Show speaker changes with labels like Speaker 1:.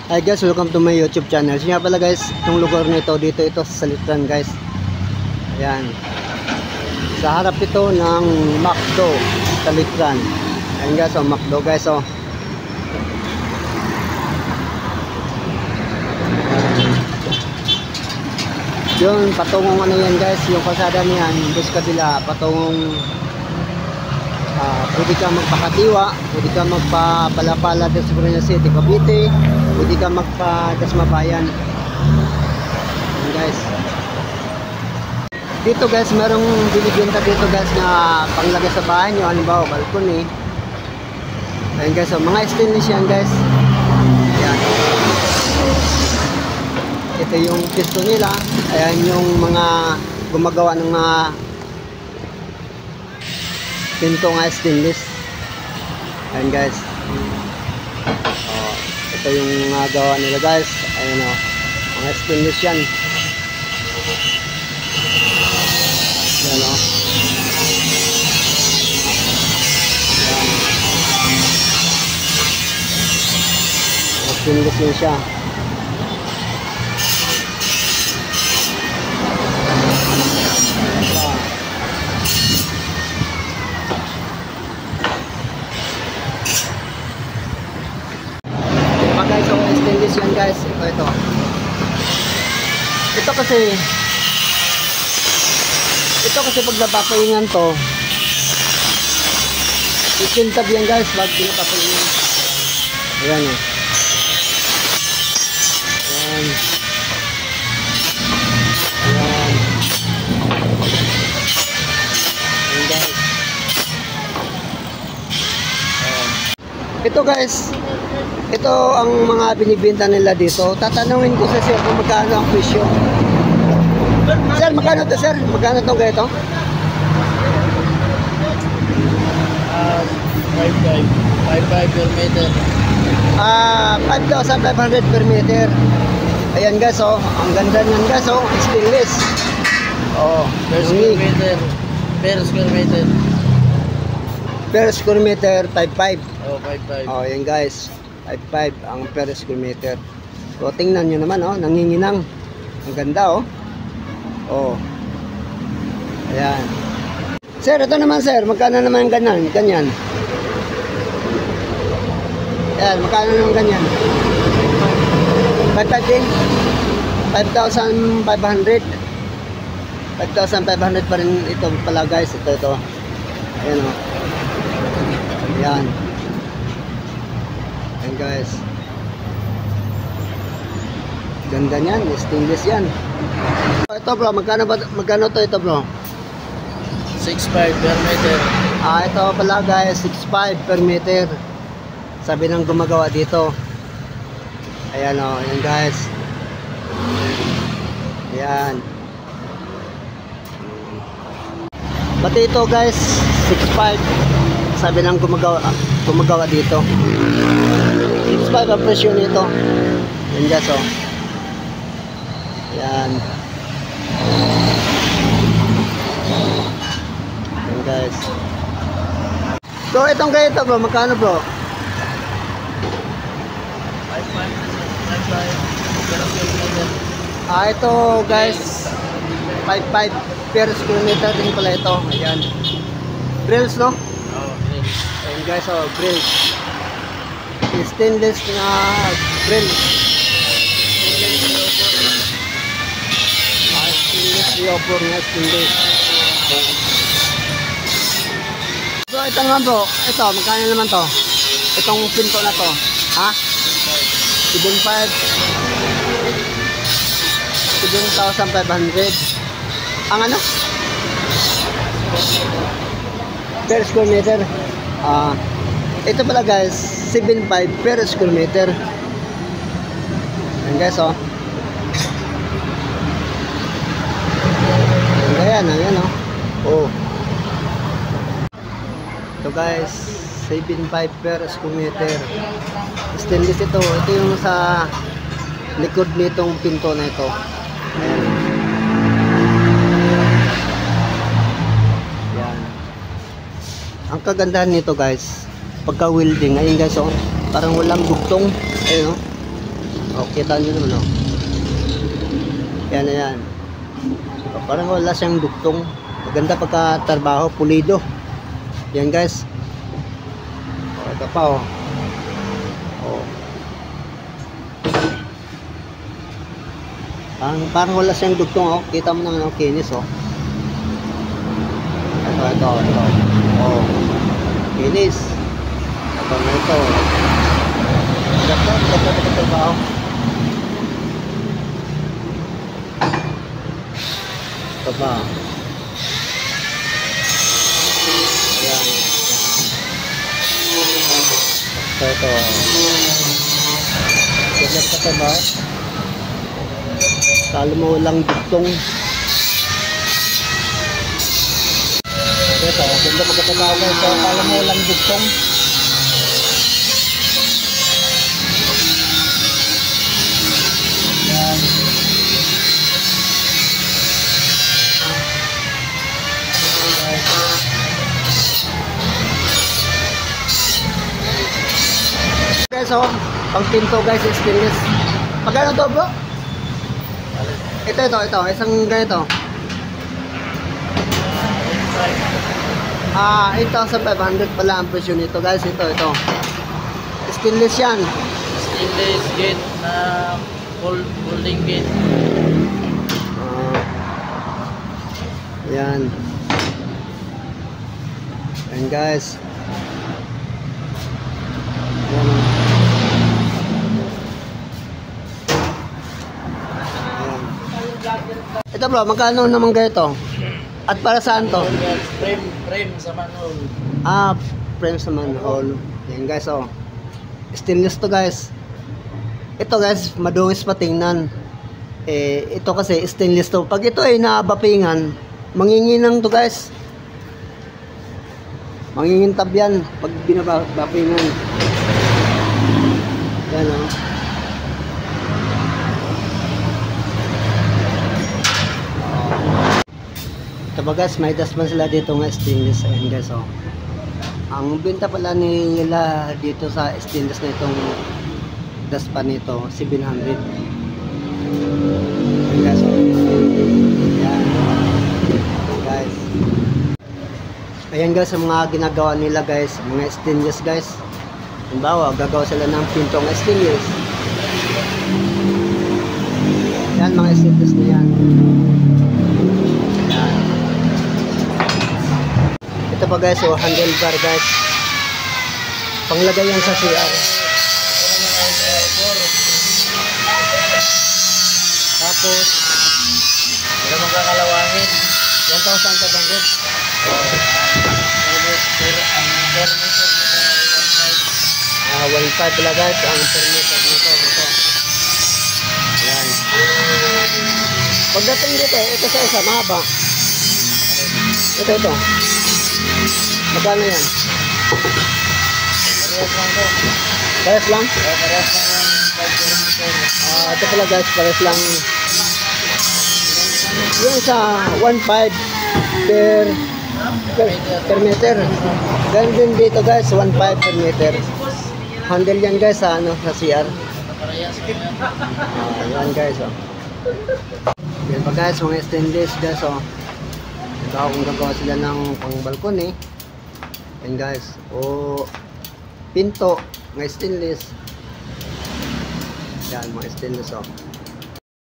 Speaker 1: Hi guys, welcome to my YouTube channel. So nga pala guys, itong lugar nito, dito ito sa Salitran guys. Ayan. Sa harap ito ng McDo, Salitran. Ayan guys, oh, McDo guys, oh. Yun, patungong ano yan guys, yung kalsada niyan, bus kabila, patungong pwede ka magpakatiwa, pwede ka magpapalapala sa Sobrina City, Cavite, pwede ka magpa-Dasmabayan. Guys, dito guys, merong binibenta dito guys na panglagay sa bahay nyo, halimbawa balcony. Ayan guys, so, mga stainless yan guys. Ayan. Ito yung pisto nila. Ayan yung mga gumagawa ng mga pinto nga stainless. Ayan guys. Ito yung gawa nila guys. Ayan o. Mga stainless yan. Ayan o. Ayan. Stainless yun siya. Guys, so stainless yan guys. Ito. Ito kasi pag napapahingan to, ikintab yan guys pag pinapapahingan. Ayan o. Ayan. Ayan. Ayan guys. Ito guys, ito ang mga binibenta nila dito. Tatanungin ko sa sir kung magkano ang presyo. Sir, magkano to sir? Magkano itong ganito?
Speaker 2: 5,500 per meter.
Speaker 1: 5,500 per meter. Ayan guys, oh. Ang ganda niyan guys, oh. Stainless. Oh,
Speaker 2: Per square meter. Per square meter.
Speaker 1: Per square meter, 5,500.
Speaker 2: Oh, 5,500.
Speaker 1: Oh, ayan guys. 5,500 ang per square meter. So, tingnan nyo naman, oh. Nanginginang. Ang ganda, oh. Oh. Ayan. Sir, ito naman, sir. Magkano naman ganyan? Ganyan. Ayan, magkano naman ganyan? 5,500 din. 5,500. 5,500 pa rin ito pala, guys. Ito. Ayan, oh. Ayan. Ayan, guys. Ganda niyan, stainless yan. Ito bro, magkano to ito bro?
Speaker 2: 6,500 per meter.
Speaker 1: Ito pala guys, 6,500 per meter. Sabi ng gumagawa dito. Ayan o, ayan guys. Ayan. Pati ito guys, 6,500. Sabi ng gumagawa dito. 6,500 ang presyo nito. Ayan guys o. Ayan. Ayan guys. So itong ganito bro, magkano bro?
Speaker 2: 5,500
Speaker 1: Ito guys, 5,500 per square meter din pala ito. Ayan. Grills no?
Speaker 2: Oh, okay.
Speaker 1: Ayan guys, oh, grills. Stainless na grills. Stainless Leopard na stainless. So ito naman bro, ito magkano naman to? Itong pinto na to, ha? 7,500. Ang ano? Per square meter. Ito pala guys, 7,500 per square meter. Ayan guys, oh. Ayan, oh. Oh. Ito guys, 7,500 per square meter. Stainless ito. Ito yung sa likod nitong pinto na ito. Ayan. Ayan. Ang kagandahan nito guys, pagka welding, ayun guys, oh, parang walang dugtong. Ayun, oh. O, kita nyo naman, o. Yan na yan. O, parang wala siyang duktong. Maganda pagkatrabaho, pulido. Yan guys. O, ito pa, o. O. Parang wala siyang dugtong, oh. Kita mo naman ang kinis, oh. Ito. Oh. Kinis. Ito. Ito ba, oh. Ito ba? Ayan. Ito. Ito ba? Talo mo lang dugtong. Ito, ganda pagkatalaw ko. So, talo mo lang dugtong. Yan. Guys, so, pang pinto guys, stainless. Magkano to, bro? Ito, isang ganito. 8,500 pala ang presyo nito guys. Ito. Stainless yan.
Speaker 2: Stainless gate na folding gate.
Speaker 1: Yan. Yan guys. Yan. Ito bro, magkano naman ganito? At para saan to?
Speaker 2: Frame sa manhole.
Speaker 1: Frame sa manhole. Yan guys, oh. Stainless to guys. Ito guys, madungis pa tingnan. Ito kasi stainless to. Pag ito ay nabapingan, manginginang to guys. Mangingintab yan pag binabapingan. Yan, oh. Ito ba guys, may daspan sila dito nga stainless. Ayan guys, oh. Ang benta pala nila dito sa stainless na itong daspan nito, 700. Ayan guys, oh. Ayan. Guys. Ayan guys, ang mga ginagawa nila guys, mga stainless guys. Halimbawa, gagawa sila ng pintong stainless. Yan, mga stainless na yan. Ito pa guys, oh, handlebar guys. Panglagay yan sa CR. Tapos,
Speaker 2: Wala mong kakalawangin.
Speaker 1: 1,500 pala guys, ang permeter nito. Ayan. Pagdating dito, ito sa isa, mahaba. Ito. Magkano yan?
Speaker 2: Parehas lang to.
Speaker 1: Pares lang?
Speaker 2: Parehas lang ang 5 kilometer.
Speaker 1: Ito pala guys, pares lang. Yung sa 1,500 per meter. Ganun din dito guys, 1,500 per meter. Handle yan guys sa CR.
Speaker 2: Parehas lang yan.
Speaker 1: Yan guys, oh. Yan pa guys, mga stainless guys, oh. Ikaw kung gagawa sila ng pang balkon, yan guys, pinto, mga stainless. Yan, mga stainless, oh.